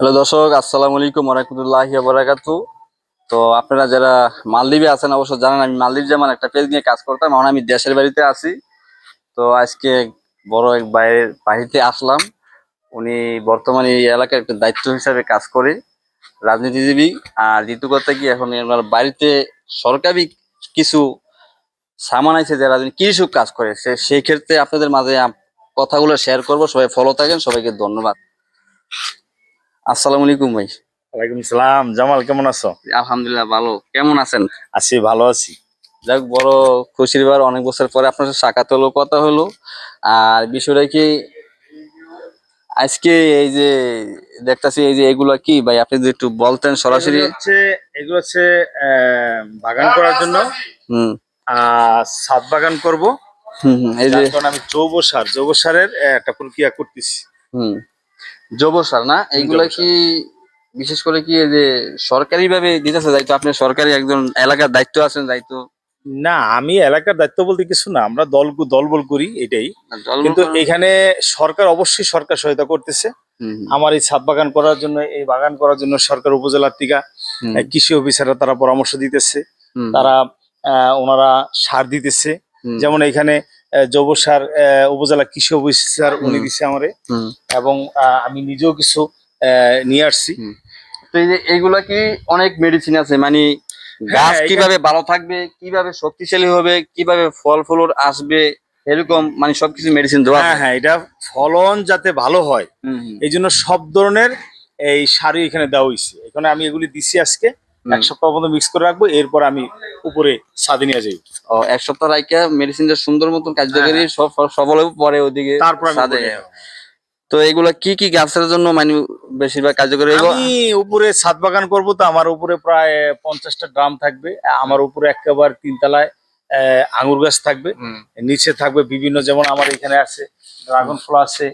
Hello দর্শক, আসসালামু আলাইকুম ওয়া রাহমাতুল্লাহি ওয়া বারাকাতুহু। তো আপনারা যারা মালদ্বীপে আছেন অবশ্য জানেন আমি মালদ্বীপ যেমন একটা পেজ নিয়ে কাজ করতাম, এখন আমি দেশের বাড়িতে আছি। তো আজকে বড় এক ভাইয়ের বাড়িতে আসলাম। উনি বর্তমানে এই এলাকার একটা দায়িত্ব হিসাবে কাজ করে, রাজনীতিজীবী। আর দ্বিতীয় কথা কি, এখন আমার বাড়িতে সরকারি কিছু সামান আছে যারা কৃষক কাজ করে, সেই ক্ষেত্রে আপনাদের মাঝে কথাগুলো শেয়ার করব। সবাই ফলো থাকেন, সবাইকে ধন্যবাদ। আসসালামু আলাইকুম ভাই। ওয়ালাইকুম সালাম। জামাল, কেমন আছো? আলহামদুলিল্লাহ ভালো, কেমন আছেন? আছি, ভালো আছি। যাক, বড় খুশির বার, অনেক বছর পরে আপনার সাথে সাক্ষাৎ হলো, কথা হলো। আর বিষয়টা কি, আজকে এই যে দেখতাছি, এই যে এগুলা কি ভাই, আপনি যদি একটু বলতেন সরাসরি। এগুলো হচ্ছে বাগান করার জন্য। হুম ছাদ বাগান করব। এই যে যার কারণে আমি জৈব সারের একটা প্রক্রিয়া করতেছি। হুম জৈব সার না, এইগুলা জৈব সার। কি বিশেষ করে কি এই যে সরকারি ভাবে দিতেছে দায়িত্ব? আপনি সরকারি একজন এলাকার দায়িত্ব আছেন, দায়িত্ব না, আমি এলাকার দায়িত্ব বলতে কিছু না, আমরা দলবল করি এটাই। কিন্তু এখানে সরকার সহায়তা করতেছে। আমার এই ছাদ বাগান করার জন্য, এই বাগান করার জন্য সরকার উপজেলার থেকে কৃষি অফিসাররা তারা পরামর্শ দিতেছে। তারা ওনারা সার দিতেছে। যেমন এখানে জৈব সার উপজেলা কৃষি অফিসার উনি দিচ্ছে আমারে, এবং আমি নিজেও কিছু নিয়ে আসছি। তো এই যে এইগুলা কি অনেক মেডিসিন আছে, মানে গাছ কিভাবে ভালো থাকবে, কিভাবে শক্তিশালী হবে, কিভাবে ফল ফুল আসবে, এরকম মানে সবকিছু মেডিসিন দেওয়া। হ্যাঁ, এটা ফলন যাতে ভালো হয় এই জন্য সব ধরনের এই সারই এখানে দেওয়া হয়েছে। এখানে আমি এগুলি দিছি আজকে 1 সপ্তাহ পর্যন্ত মিক্স করে রাখবো, এরপর আমি উপরে ছাদে নিয়ে যাই। ও, 1 সপ্তাহ রাখা মেডিসিনটা সুন্দর মতন কার্যকরী সব সবল পরে ওদিকে তারপর ছাদে। তো এগুলা কি কি গাছের জন্য মানে বেশিরভাগ কার্যকরী? আমি উপরে ছাদ বাগান করব, তো আমার উপরে প্রায় 50টা ড্রাম থাকবে। আমার উপরে একেবারে 3 তলায় আঙ্গুর গাছ থাকবে। নিচে থাকবে বিভিন্ন, যেমন আমার এখানে আছে ড্রাগন ফল আছে,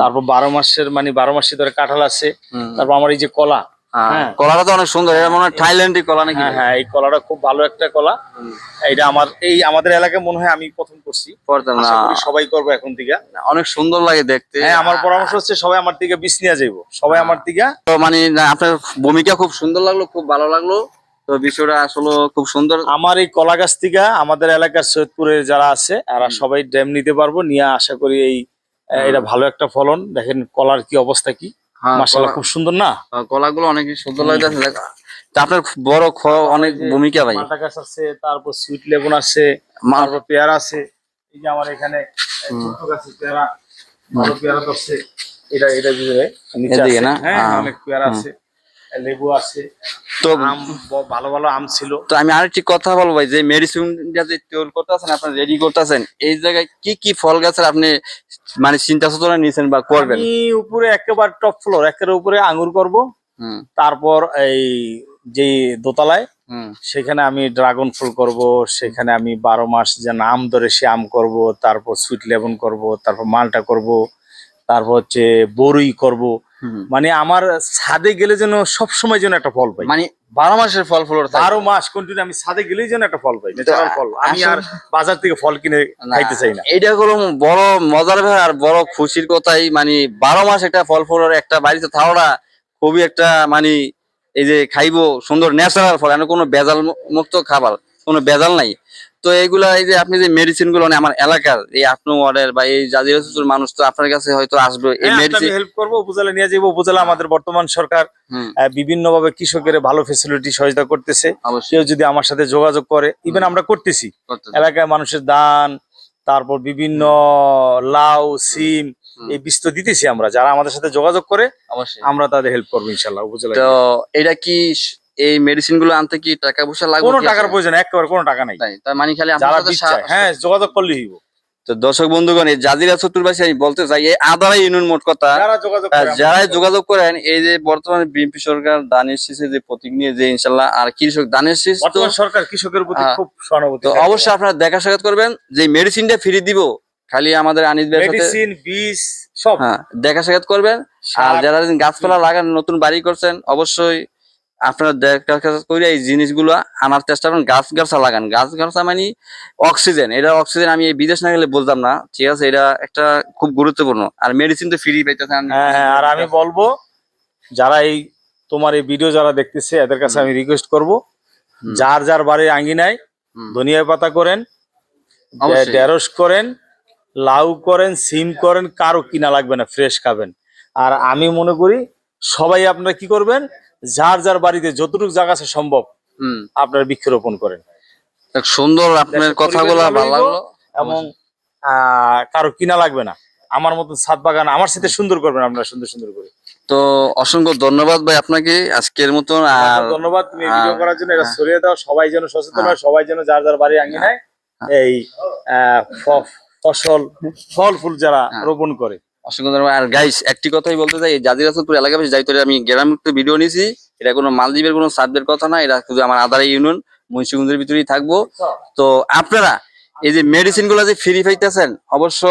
তারপর 12 মাসে ধরে কাঁঠাল আছে, তারপর আমার এই যে কলা। হ্যাঁ, কলাটা তো অনেক সুন্দর, এটা মনে হয় থাইল্যান্ডের কলা নাকি? হ্যাঁ, এই কলাটা খুব ভালো একটা কলা। এটা আমাদের এলাকায় মনে হয় আমি প্রথম করছি, সবাই করবো এখন থেকে। অনেক সুন্দর লাগে দেখতে। হ্যাঁ, আমার পরামর্শ হচ্ছে সবাই আমার দিকে বীজ নিয়ে যাইবো, সবাই আমার দিকে। তো মানে আপনার ভূমিকা খুব সুন্দর লাগলো, খুব ভালো লাগলো। তো বিষয়টা আসলে খুব সুন্দর। আমার এই কলা গাছ থেকে আমাদের এলাকার সৈয়দপুরে যারা আছে এরা সবাই ড্যাম নিতে পারবো, নিয়ে আশা করি এটা ভালো একটা ফলন। দেখেন কলার কি অবস্থা, কি মাশাআল্লাহ, খুব সুন্দর না? কলাগুলো অনেক সুন্দর লাগতেছে। তা আপনার বড় অনেক ভূমিকা ভাই। মালটা গাছ আছে, তারপর সুইট লেবুন আছে, তারপর পেয়ারা আছে। এই যে আমার এখানে ছোট গাছে পেয়ারা, বড় পেয়ারা তো আছে। এটা নিচে আছে না? হ্যাঁ, অনেক পেয়ারা আছে, লেবু আছে। তো আম, ভালো ভালো আম ছিল। তো আমি আরেকটি কথা বলবো ভাই, যে মেডিসিন যে তৈরি করতেছেন, আপনার রেডি করতেছেন, এই জায়গায় কি কি ফল গাছের আপনি মানে চিন্তা চেতনা নিয়েছেন বা করবেন? আমি উপরে একেবারে টপ ফ্লোর, একেবারে উপরে আঙ্গুর করব। তারপর এই যে দোতলায় সেখানে আমি ড্রাগন ফল করব, সেখানে আমি 12 মাস যে আম ধরে সে আম করব, তারপর সুইট লেবন করব, তারপর মালটা করব, তারপর হচ্ছে বরই করব। মানে আমার ছাদে গেলে যেন সবসময় যেন একটা ফল পাই, মানে 12 মাসের ফল ফুল 12 মাস কন্টিনিউ আমি ছাদে গেলেই যেন একটা ফল পাই, ন্যাচারাল ফল। আমি আর বাজার থেকে ফল কিনে খাইতে চাই না। এইটা হলো বড় মজার ব্যাপার আর বড় খুশির কথাই, মানে 12 মাস একটা ফল ফুলের একটা বাড়িতে থাওয়া খুবই একটা মানে এই যে খাইবো সুন্দর ন্যাচারাল ফল, কোনো ভেজাল মুক্ত খাবার, কোনো ভেজাল নাই। তো এইগুলা, এই যে আপনি যে মেডিসিন গুলো আমার এলাকার এই 8 ওয়ার্ডের বা এই জাজিরা চুচুর মানুষ তো আপনার কাছে হয়তো আসবে, এই মেডিসিন হেল্প করবো, উপজেলা নিয়ে যাবো। উপজেলা আমাদের বর্তমান সরকার বিভিন্ন ভাবে কৃষকের ভালো ফেসিলিটি সহায়তা করতেছে। কেউ যদি আমার সাথে যোগাযোগ করে, ইভেন আমরা করতেছি এলাকায় মানুষের দান, তারপর বিভিন্ন লাউ সিম এই বীজ তো দিতেছি আমরা। যারা আমাদের সাথে যোগাযোগ করে আমরা তাদের হেল্প করবো ইনশাল্লাহ উপজেলা। তো এটা কি এই মেডিসিন গুলো আনতে কি টাকা পয়সা লাগবে? কোনো টাকার প্রয়োজন, একেবারে কোনো টাকা নাই। তার মানে খালি হ্যাঁ, যোগাযোগ করলেই হইব। তো দর্শক বন্ধুগণ, এই জাজিরা চতুর্বাসী আমি বলতে চাই, এই আদারা ইউনিয়ন মোট কথা যারা যোগাযোগ করেন, এই যে বর্তমানে বিএনপি সরকার দানের শীষে যে প্রতীক নিয়ে যে ইনশাল্লাহ, আর কৃষক দানের শীষ সরকার কৃষকের প্রতি খুব সহানুভূতি। তো অবশ্যই আপনারা দেখা সাক্ষাৎ করবেন, যে মেডিসিনটা ফ্রি দিব, খালি আমাদের আনিস ভাইয়ের সাথে মেডিসিন বীজ সব দেখা সাক্ষাৎ করবেন। আর যারা গাছপালা লাগান, নতুন বাড়ি করছেন, অবশ্যই আপনারা দেখা সাক্ষাৎ করে এই জিনিসগুলো আনার চেষ্টা করুন। গাছ লাগান, গাছ মানে অক্সিজেন, এটা অক্সিজেন আমি এই বিদেশ না গেলে বলতাম না, ঠিক আছে? এটা একটা খুব গুরুত্বপূর্ণ। আর মেডিসিন তো ফ্রি পাইতেছেন। আর আমি বলবো যারা এই তোমার এই ভিডিও যারা দেখতেছে এদের কাছে আমি রিকোয়েস্ট করব, যার যার বাড়ির আঙ্গিনায় ধনিয়া পাতা করেন, অবশ্যই। ঢেঁড়স করেন, লাউ করেন, সিম করেন, কারো কিনা লাগবে না, ফ্রেশ খাবেন। আর আমি মনে করি সবাই আপনারা কি করবেন, যার যার বাড়িতে যতটুকু জায়গা আছে সম্ভব হুম, আপনারা বৃক্ষরোপণ করেন। দেখ, সুন্দর আপনার দেশের কথাগুলো পরিবেশ ভালো ভালো লাগলো। এবং কারো কিনা লাগবে না। আমার মতো ছাদ বাগান আমার সাথে সুন্দর করবেন আপনারা, সুন্দর সুন্দর করে। তো অসংখ্য ধন্যবাদ ভাই আপনাকে আজকের মতন। আর আপনাকে ধন্যবাদ তুমি ভিডিও করার জন্য, এটা ছড়িয়ে দাও, সবাই যেন সচেতন হয়, সবাই যেন যার যার বাড়ি আঙ্গিনায় এই ফসল ফল ফুল যারা রোপণ করে। অসংখ্য ধন্যবাদ। আর গাইস একটি কথাই বলতে চাই, এই জাজির রাসুলপুর এলাকাবাসী যাইতে আমি গ্রামমুক্ত ভিডিও নিয়েছি, এটা কোনো মালদ্বীপের কোনো সাবজের কথা না, এটা শুধু আমার আদারা ইউনিয়ন মুন্সিগঞ্জের ভিতরেই থাকবো। তো আপনারা এই যে মেডিসিন গুলো যে ফ্রি পাইতেছেন, অবশ্য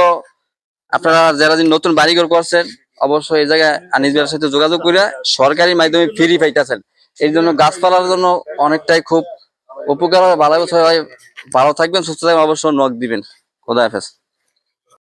আপনারা যারা যে নতুন বাড়িঘর করছেন অবশ্যই এই জায়গায় আনিস ভাইয়ের সাথে যোগাযোগ করে সরকারি মাধ্যমে ফ্রি পাইতেছেন। এই জন্য গাছপালার জন্য অনেকটাই খুব উপকার হয়। ভালো থাকবেন, সুস্থ থাকবেন, অবশ্যই নক দিবেন। খোদা হাফেজ।